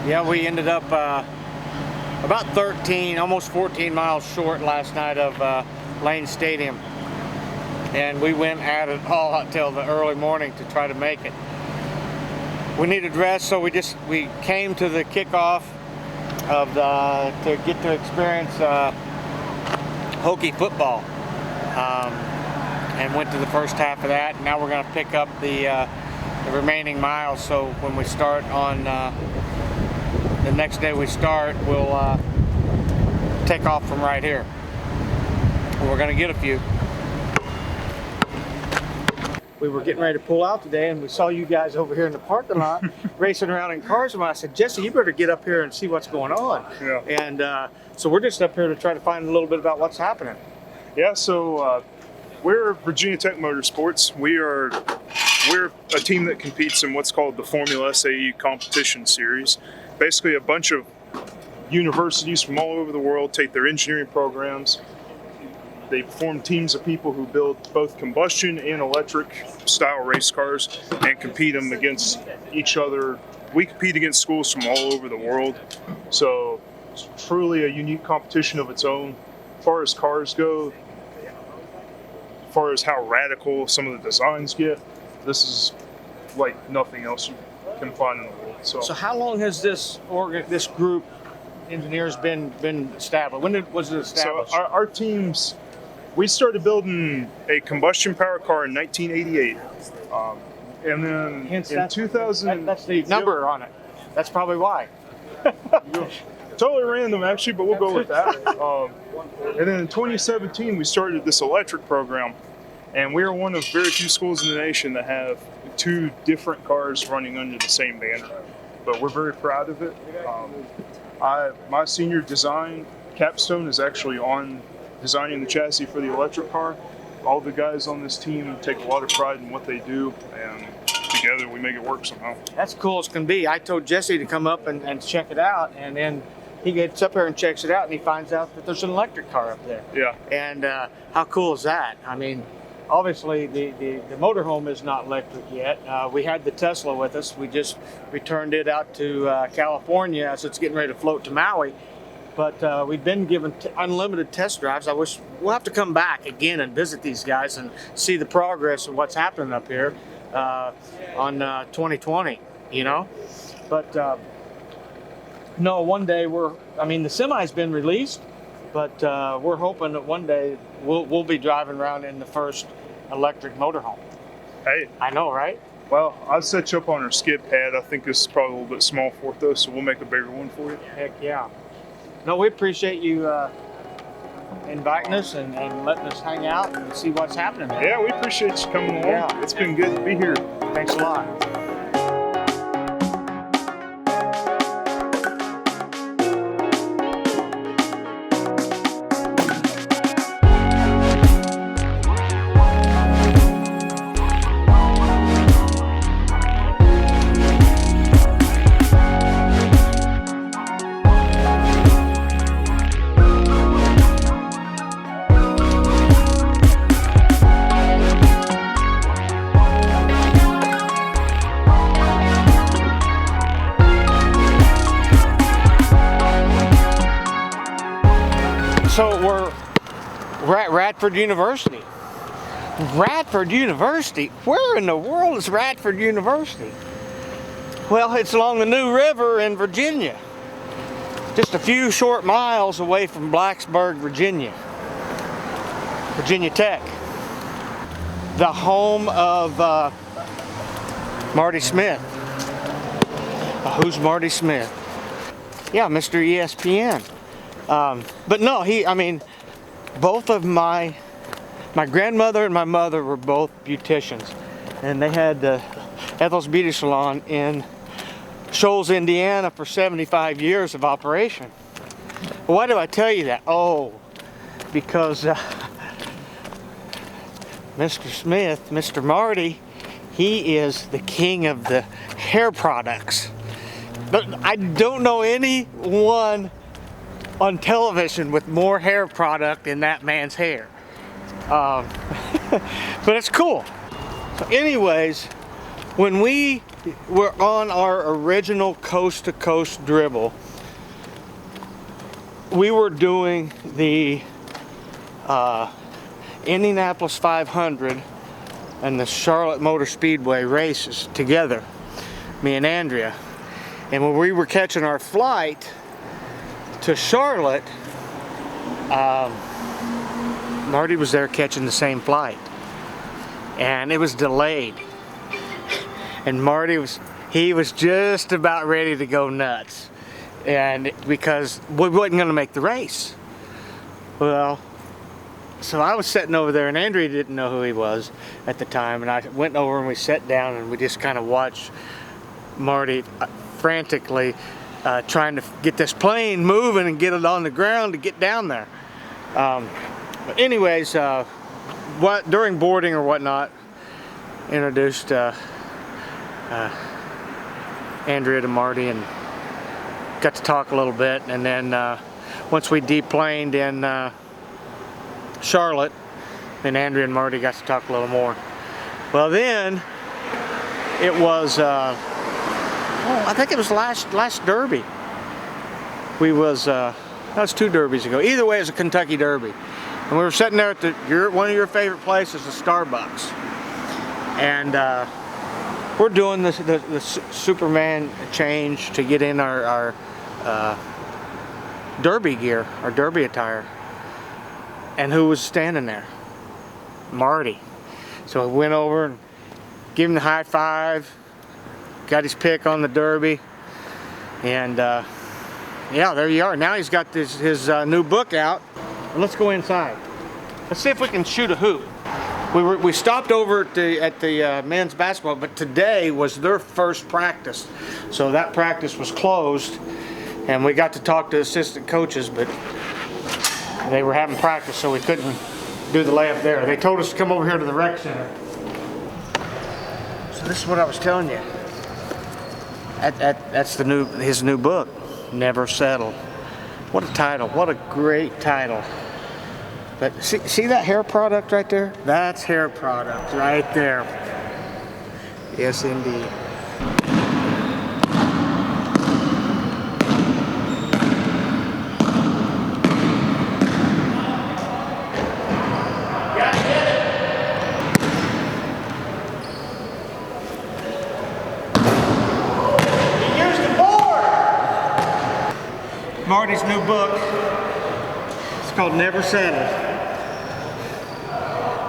Yeah, we ended up about 13, almost 14 miles short last night of Lane Stadium. And we went at it all until the early morning to try to make it. We needed rest, so we came to the kickoff of to get to experience Hokie football, and went to the first half of that. And now we're going to pick up the remaining miles. So when we start on the next day, we'll take off from right here. We're going to get a few. We were getting ready to pull out today, and we saw you guys over here in the parking lot racing around in cars. And I said, Jesse, you better get up here and see what's going on. Yeah. And so we're just up here to try to find a little bit about what's happening. Yeah, so we're Virginia Tech Motorsports. We're a team that competes in what's called the Formula SAE competition series. Basically, a bunch of universities from all over the world take their engineering programs. They form teams of people who build both combustion and electric style race cars and compete them against each other. We compete against schools from all over the world. So it's truly a unique competition of its own. As far as cars go, as far as how radical some of the designs get, this is like nothing else you can find in the world. So how long has this group engineers been established? When was it established? So our teams, we started building a combustion power car in 1988, and then in 2000, that's the number on it. That's probably why. Totally random, actually, but we'll go with that. And then in 2017, we started this electric program, and we are one of very few schools in the nation that have two different cars running under the same banner. But we're very proud of it. My senior design capstone is actually on designing the chassis for the electric car. All the guys on this team take a lot of pride in what they do, and together we make it work somehow. That's cool as can be. I told Jesse to come up and check it out, and then he gets up here and checks it out, and he finds out that there's an electric car up there. Yeah. And how cool is that? I mean, obviously the motorhome is not electric yet. We had the Tesla with us. We just returned it out to California as it's getting ready to float to Maui. But we've been given unlimited test drives. I wish we'll have to come back again and visit these guys and see the progress of what's happening up here on 2020, you know? But no, one day the semi's been released, but we're hoping that one day we'll be driving around in the first electric motorhome. Hey. I know, right? Well, I'll set you up on our skid pad. I think this is probably a little bit small for it though, so we'll make a bigger one for you. Heck yeah. No, we appreciate you inviting us and letting us hang out and see what's happening there. Yeah, we appreciate you coming along. Yeah. It's been good to be here. Thanks a lot. So we're at Radford University. Radford University? Where in the world is Radford University? Well, it's along the New River in Virginia. Just a few short miles away from Blacksburg, Virginia. Virginia Tech. The home of Marty Smith. Who's Marty Smith? Yeah, Mr. ESPN. But no, both of my grandmother and my mother were both beauticians, and they had Ethel's Beauty Salon in Shoals, Indiana for 75 years of operation. Why do I tell you that? Oh, because Mr. Smith, Mr. Marty, he is the king of the hair products. But I don't know anyone on television with more hair product in that man's hair. But it's cool. So anyways, When we were on our original coast-to-coast dribble, we were doing the Indianapolis 500 and the Charlotte Motor Speedway races together, me and Andrea. And when we were catching our flight to Charlotte, Marty was there catching the same flight, and it was delayed. And Marty was just about ready to go nuts, and because we wasn't going to make the race. Well, so I was sitting over there, and Andrea didn't know who he was at the time, and I went over and we sat down and we just kind of watched Marty frantically trying to get this plane moving and get it on the ground to get down there. But anyways, during boarding or whatnot, introduced Andrea to Marty and got to talk a little bit, and then once we deplaned in Charlotte, then Andrea and Marty got to talk a little more. Well, then it was I think it was last Derby. That was 2 derbies ago. Either way, it was a Kentucky Derby, and we were sitting there at one of your favorite places, the Starbucks, and we're doing the Superman change to get in our Derby gear, our Derby attire. And who was standing there? Marty. So I went over and gave him the high five, got his pick on the Derby, and yeah, there you are. Now he's got his new book out. Let's go inside. Let's see if we can shoot a hoop. We stopped over at the men's basketball, but today was their first practice, so that practice was closed, and we got to talk to assistant coaches, but they were having practice, so we couldn't do the layup there. They told us to come over here to the rec center. So this is what I was telling you. That's his new book, Never Settle. What a title! What a great title! But see that hair product right there? That's hair product right there. Yes, indeed. Marty's new book. It's called Never Settle.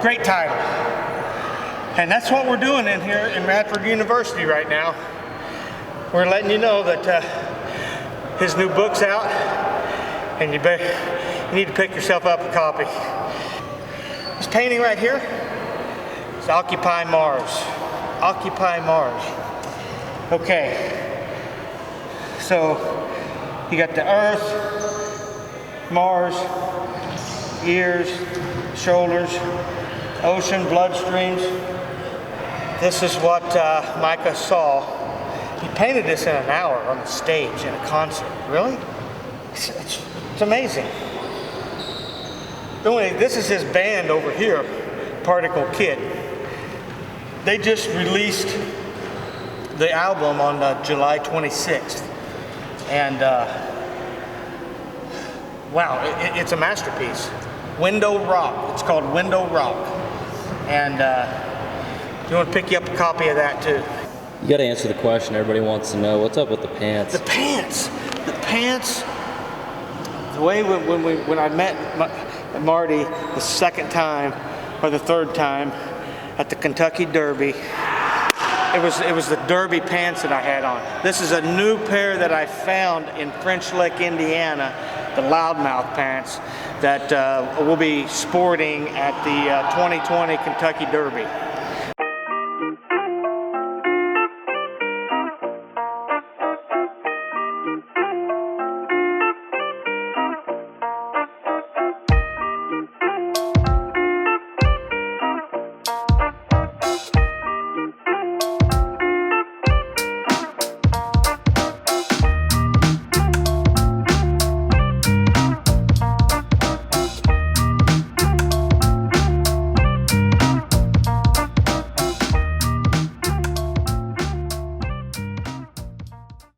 Great title. And that's what we're doing in here in Radford University right now. We're letting you know that his new book's out, and you need to pick yourself up a copy. This painting right here is Occupy Mars. Occupy Mars. Okay. So you got the Earth, Mars, ears, shoulders, ocean, bloodstreams. This is what Micah saw. He painted this in an hour on the stage in a concert. Really? It's amazing. Anyway, this is his band over here, Particle Kid. They just released the album on July 26th. And wow, it's a masterpiece. Window Rock. It's called Window Rock. And you want to pick you up a copy of that too. You got to answer the question everybody wants to know. What's up with the pants? The pants. The pants. The way when I met Marty the second time or the third time at the Kentucky Derby, it was the Derby pants that I had on. This is a new pair that I found in French Lick, Indiana, the Loudmouth pants that we'll be sporting at the 2020 Kentucky Derby.